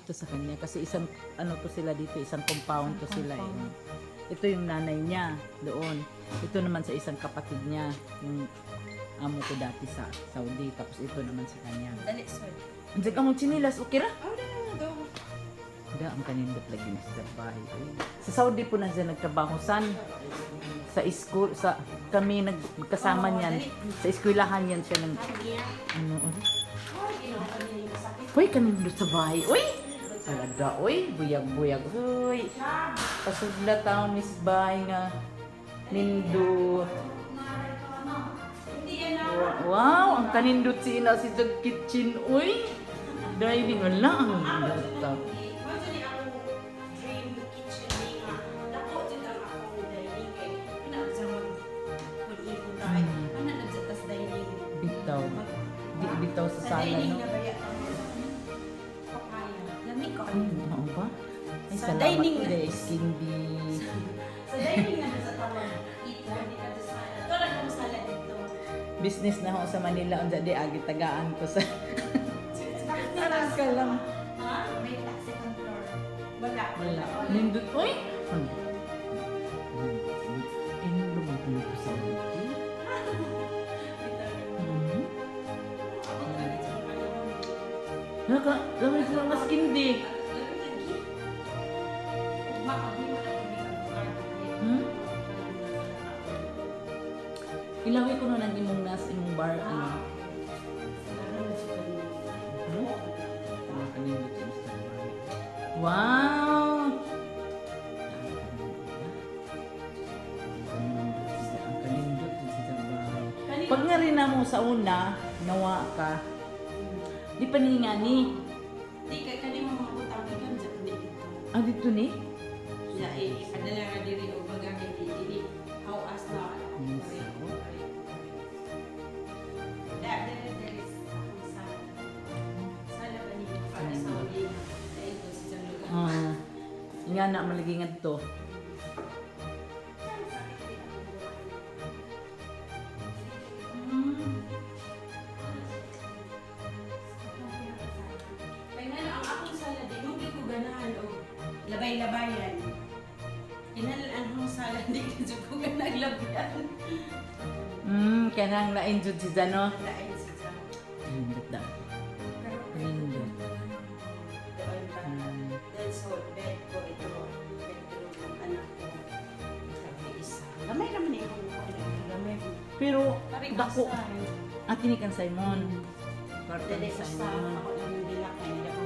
ito sa kanya kasi isang ano to sila dito, isang compound to sila eh. Ito yung nanay niya doon. Ito naman sa isang kapatid niya, yung amo ko dati sa Saudi, tapos ito naman sa kanya. Dali, sir. Andiyan ka mong chinilas, okay ra? Oh, no, no. Hindi, ang kanindot lagi na sa bahay. Sa Saudi po na siya nagtrabaho. San? Sa school, sa kami nagkasama niyan. Sa eskwelahan yan siya ng ano. Uy, kanindot sa bahay. Uy! Talaga, uy, buyag-buyag. Uy! Pasudla taon, Miss Bahay nga. Nindot. Wow, ang kanindot si Ina si Jog Kitchen. Uy! Diving, wala ang nindot. Bitaw. Di bitaw sa sala, no? Ay, ano ba? Ay, Sa salamat dining po na- dahil Cindy. Sa dining na sa tawag. Ito, hindi ka sa sala. Ito lang ang sala dito. Business na ako sa Manila. Ang di agi tagaan ko sa... Parang ka lang. Ha? May second floor. Wala. Wala. Nindot. Uy! Inulog ang tulo ko sa ulit. Naka, lamay ko mas kindi. Hmm? Ilaway ko na ng imong nas, imong bar, ano. Wow! Ang kalindot din sa bahay. Pag nga rin na mo sa una, nawa ka, di pa ni nga ni. Di ka kani mo mabutang ikan sa kundi dito. Ah, dito ni? Ya padala nga diri og bagay dili. How as na. Yes. There is sala ba ni para sa uli. Dahil ko sa isang lugar. Ah, nga na maligingad to. Kaya nga ang akong sala di mo ko ganahan o labay-labayan. Inalan ang sala di ko ganahan labayan. Kaya nang na-enjoy si Zano. Lain sa sa. Kalindot daw. Kalindot. Then so bed ko ito bedroom ng anak ko. Sabi isa. Lamay naman eh kung lamay. Pero, Parang dako. asahan. Atini kan Simon. Kwarta Dede ni ko sa Simon. ako lang yung dilak na hindi ako.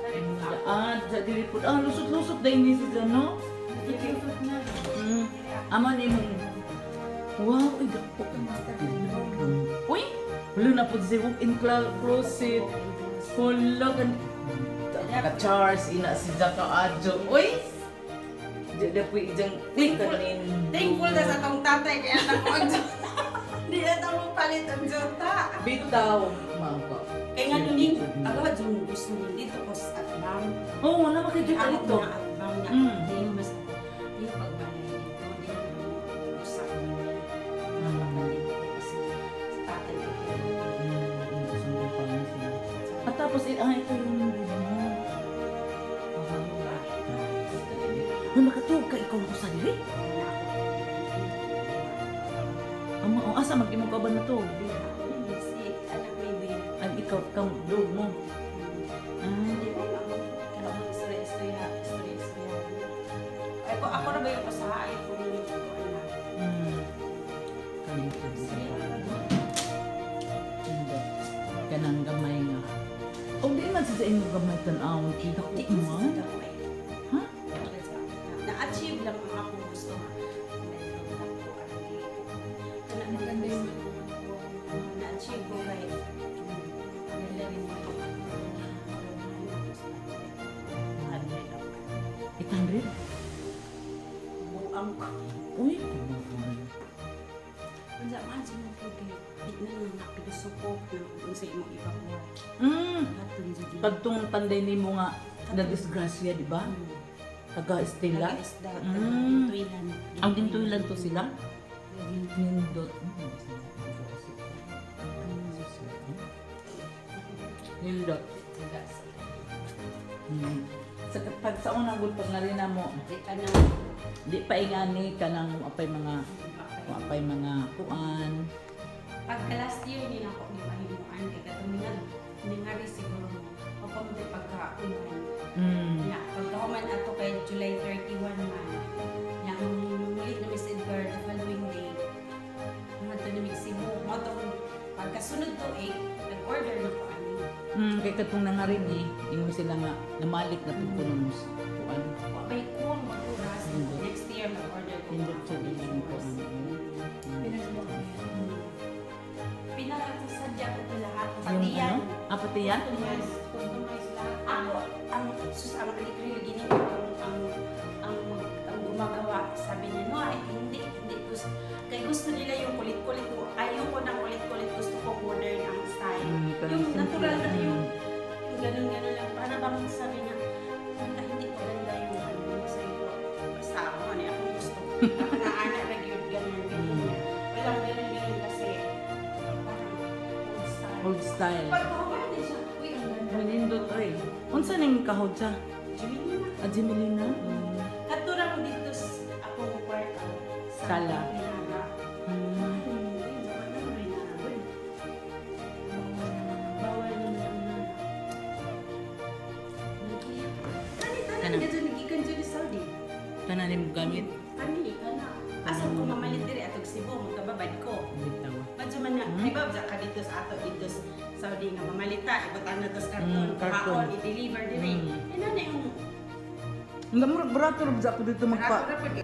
Sabi ko ako. Ah, sa dili po. Ah, lusot-lusot dahil ni si Zano. Ikot na. Ama ni mo. Wow, ay dako. Uy! Wala na po si walk-in closet. Wala kan. Ka-Charles, ina si Zaka Adjo. Uy! Dada po ijang kanin. Thankful na sa tong tatay kaya ako ang Hindi na tamo palit ang jota. Bitaw. Mangko. Kaya nga nuning agad yung gusto mo dito ko sa atbang. Oo, wala makikita Ako dito. na atbang na. Hindi yung mas hindi yung pagbalay dito. Hindi yung usak mo. Kasi sa tatay ko. At tapos, ito yung mo. Nung nakatug ka, ikaw ko sa dili. Ama, asa mag-imong ka ba na to? Si anak may bin. Ang ikaw, kang dog mo. Hindi mo lang. Kaya mo istorya. Ay, ako na ba yung pasahay ko yung anak? Kanang gamay nga. O di man sa inyong gamay tan-awon, kita ko Di ko man. sa kamay. Ha? Na-achieve lang ang akong gusto. Maganda yung na-achieve ko right. Maganda rin mo. 800? Buang ko. Uy! Kung saan sa mga pagkain, di na lang nakipisuko na kung sa imong iba ko. Hatun sa di. Pagtung panday ni mo nga, na-disgrasya, di ba? Taga-Estela. Taga-isda. Mm. Taga-tuilan. Ang dintuilan to sila? Nindot. Nindot. Pag sa unang good pag narina mo, Di ka na. di pa ingani ka nang apay mga kuan. Pagka last year ni ako ni pahimuan kay katumingan ningari siguro o pamunti pagkaunan. Ya, pagkahuman ato kay July 31 man. Yang mulit na Miss Edgar the following day. Mga to ni Cebu. Mo to pagkasunod to nag-order na ko ani. Kay katong nangarin ingon sila nga namalik na pud kuno mo kuan. Wa bay kuwang maguras. Hindi. Next year mag-order ko. Hindi sa diyan ko. Pinakasadya ko ito lahat. Yung Pati yan. ano? Pati yan? Yes. Ako, ang alikri gini ko ang gumagawa. Sabi niya, no, ay hindi. Kaya gusto nila yung kulit-kulit ko. Ayoko ng kulit-kulit. Gusto ko modern ang style. Yung natural na yung ganun-ganun lang. Para bang sabi niya, "Tanda, hindi ko ganda yung ano sa iyo. Basta ako, ano akong gusto. Ako na anak na yun, ganun. Walang ganun kasi parang old style. Old style. Pag kumain din siya, uy, ang ganda. Manindot oy. Unsa ning kahod sa? Jimmy na. Ajimelina. Katurang dito akong kwarto. Sala. Pinaga. Bawal naman ang nana. Kani dyan nagikan dyan ni Saudi. Kana nim gamit. Kani, kana. Asal ko mamalit diri atog Cebu, magkababad ko. Bitaw. Medyo man na, di ba ka dito sa ato dito sa Saudi nga mamalita, ibatan na tos karton, karton. kahon, i-deliver diri. Eh na yung Nga murag barato ra sa dito magpa. Barato ra pud